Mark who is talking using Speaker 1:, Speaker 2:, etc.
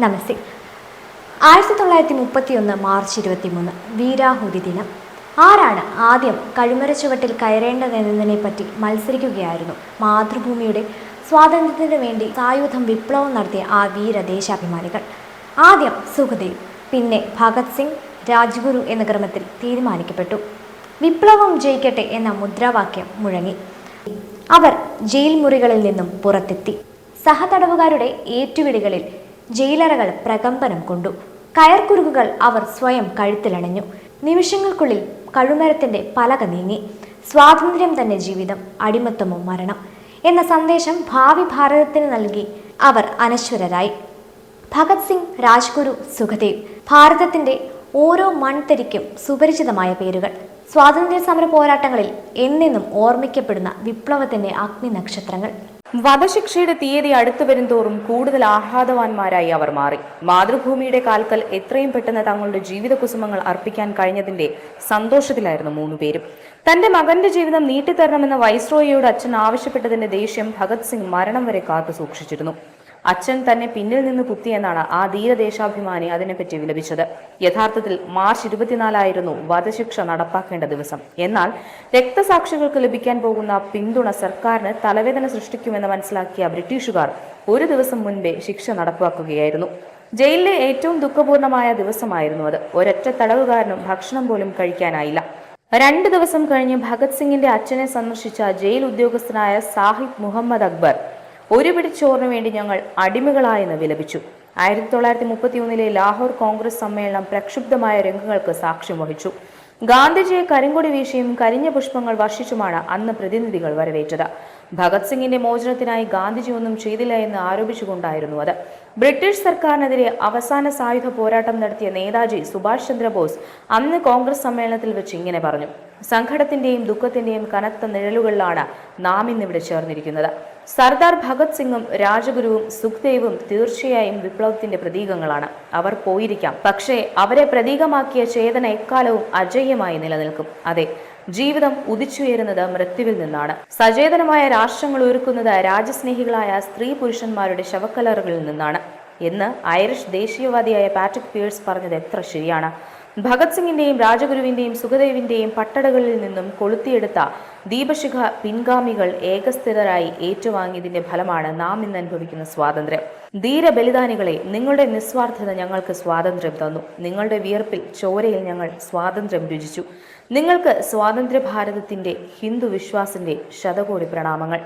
Speaker 1: നമസ്തേ. 1931 March 23 വീരാഹുതി ദിനം. ആരാണ് ആദ്യം കഴുമര ചുവട്ടിൽ കയറേണ്ടതെന്നതിനെപ്പറ്റി മത്സരിക്കുകയായിരുന്നു മാതൃഭൂമിയുടെ സ്വാതന്ത്ര്യത്തിനു വേണ്ടി സായുധം വിപ്ലവം നടത്തിയ ആ വീരദേശാഭിമാനികൾ. ആദ്യം സുഖദേവ്, പിന്നെ ഭഗത് സിംഗ്, രാജ്ഗുരു എന്ന ക്രമത്തിൽ തീരുമാനിക്കപ്പെട്ടു. വിപ്ലവം ജയിക്കട്ടെ എന്ന മുദ്രാവാക്യം മുഴങ്ങി. അവർ ജയിൽ മുറികളിൽ നിന്നും പുറത്തെത്തി. സഹതടവുകാരുടെ ഏറ്റുവിളികളിൽ ജയിലറകൾ പ്രകമ്പനം കൊണ്ടു. കയർക്കുരുക്കുകൾ അവർ സ്വയം കഴുത്തിലണിഞ്ഞു. നിമിഷങ്ങൾക്കുള്ളിൽ കഴുമരത്തിന്റെ പലക നീങ്ങി. സ്വാതന്ത്ര്യം തന്നെ ജീവിതം, അടിമത്തമോ മരണം എന്ന സന്ദേശം ഭാവി ഭാരതത്തിന് നൽകി അവർ അനശ്വരരായി. ഭഗത് സിംഗ്, രാജ്ഗുരു, സുഖദേവ്, ഭാരതത്തിന്റെ ഓരോ മൺതരിക്കും സുപരിചിതമായ പേരുകൾ. സ്വാതന്ത്ര്യ സമര പോരാട്ടങ്ങളിൽ എന്നെന്നും ഓർമ്മിക്കപ്പെടുന്ന വിപ്ലവത്തിന്റെ അഗ്നി നക്ഷത്രങ്ങൾ.
Speaker 2: വധശിക്ഷയുടെ തീയതി അടുത്തു വരും തോറും കൂടുതൽ ആഹ്ലാദവാന്മാരായി അവർ മാറി. മാതൃഭൂമിയുടെ കാൽക്കൽ എത്രയും പെട്ടെന്ന് തങ്ങളുടെ ജീവിത കുസുമങ്ങൾ അർപ്പിക്കാൻ കഴിഞ്ഞതിന്റെ സന്തോഷത്തിലായിരുന്നു മൂന്നുപേരും. തന്റെ മകന്റെ ജീവിതം നീട്ടിത്തരണമെന്ന വൈസ്രോയിയോട് അച്ഛൻ ആവശ്യപ്പെട്ടതിന്റെ ദേഷ്യം ഭഗത് സിംഗ് മരണം വരെ കാത്തു സൂക്ഷിച്ചിരുന്നു. അച്ഛൻ തന്നെ പിന്നിൽ നിന്ന് കുത്തിയെന്നാണ് ആ ധീരദേശാഭിമാനി അതിനെപ്പറ്റി വിലപിച്ചത്. യഥാർത്ഥത്തിൽ മാർച്ച് 24 വധശിക്ഷ നടപ്പാക്കേണ്ട ദിവസം. എന്നാൽ രക്തസാക്ഷികൾക്ക് ലഭിക്കാൻ പോകുന്ന പിന്തുണ സർക്കാരിന് തലവേദന സൃഷ്ടിക്കുമെന്ന് മനസ്സിലാക്കിയ ബ്രിട്ടീഷുകാർ ഒരു ദിവസം മുൻപേ ശിക്ഷ നടപ്പാക്കുകയായിരുന്നു. ജയിലിലെ ഏറ്റവും ദുഃഖപൂർണമായ ദിവസമായിരുന്നു അത്. ഒരൊറ്റ തടവുകാരനും ഭക്ഷണം പോലും കഴിക്കാനായില്ല. 2 ദിവസം കഴിഞ്ഞ് ഭഗത് സിംഗിന്റെ അച്ഛനെ സന്ദർശിച്ച ജയിൽ ഉദ്യോഗസ്ഥനായ സാഹിബ് മുഹമ്മദ് അക്ബർ ഒരു പിടി ചോറിനു വേണ്ടി ഞങ്ങൾ അടിമകളായെന്ന് വിലപിച്ചു. 1931 ലാഹോർ കോൺഗ്രസ് സമ്മേളനം പ്രക്ഷുബ്ധമായ രംഗങ്ങൾക്ക് സാക്ഷ്യം വഹിച്ചു. ഗാന്ധിജിയെ കരിങ്കൊടി വീശിയും കരിഞ്ഞ പുഷ്പങ്ങൾ വർഷിച്ചുമാണ് അന്ന് പ്രതിനിധികൾ വരവേറ്റത്. ഭഗത് സിംഗിന്റെ മോചനത്തിനായി ഗാന്ധിജി ഒന്നും ചെയ്തില്ല എന്ന് ആരോപിച്ചുകൊണ്ടായിരുന്നു അത്. ബ്രിട്ടീഷ് സർക്കാരിനെതിരെ അവസാന സായുധ പോരാട്ടം നടത്തിയ നേതാജി സുഭാഷ് ചന്ദ്രബോസ് അന്ന് കോൺഗ്രസ് സമ്മേളനത്തിൽ വെച്ച് ഇങ്ങനെ പറഞ്ഞു: സങ്കടത്തിന്റെയും ദുഃഖത്തിന്റെയും കനത്ത നിഴലുകളിലാണ് നാം ഇന്നിവിടെ ചേർന്നിരിക്കുന്നത്. സർദാർ ഭഗത് സിംഗും രാജഗുരുവും സുഖ്ദേവും തീർച്ചയായും വിപ്ലവത്തിന്റെ പ്രതീകങ്ങളാണ്. അവർ പോയിരിക്കാം, പക്ഷേ അവരെ പ്രതീകമാക്കിയ ചേതന എക്കാലവും അജയ്യമായി നിലനിൽക്കും. അതെ, ജീവിതം ഉദിച്ചുയരുന്നത് മൃത്യുവിൽ നിന്നാണ്. സചേതനമായ രാഷ്ട്രങ്ങൾ ഒരുക്കുന്നത് രാജ്യസ്നേഹികളായ സ്ത്രീ പുരുഷന്മാരുടെ ശവക്കലറുകളിൽ നിന്നാണ് എന്ന് ഐറിഷ് ദേശീയവാദിയായ പാട്രിക് പിയേഴ്സ് പറഞ്ഞത് എത്ര ശരിയാണ്. ഭഗത് സിംഗിന്റെയും രാജഗുരുവിന്റെയും സുഖദേവിന്റെയും പട്ടടകളിൽ നിന്നും കൊളുത്തിയെടുത്ത ദീപശിഖ പിൻഗാമികൾ ഏകസ്ഥിതരായി ഏറ്റുവാങ്ങിയതിന്റെ ഫലമാണ് നാം ഇന്ന് അനുഭവിക്കുന്ന സ്വാതന്ത്ര്യം. ധീര ബലിദാനികളെ, നിങ്ങളുടെ നിസ്വാർത്ഥത ഞങ്ങൾക്ക് സ്വാതന്ത്ര്യം തന്നു. നിങ്ങളുടെ വിയർപ്പിൽ ചോരയിൽ ഞങ്ങൾ സ്വാതന്ത്ര്യം രുചിച്ചു. നിങ്ങൾക്ക് സ്വാതന്ത്ര്യ ഭാരതത്തിന്റെ ഹിന്ദു വിശ്വാസിന്റെ ശതകോടി പ്രണാമങ്ങൾ.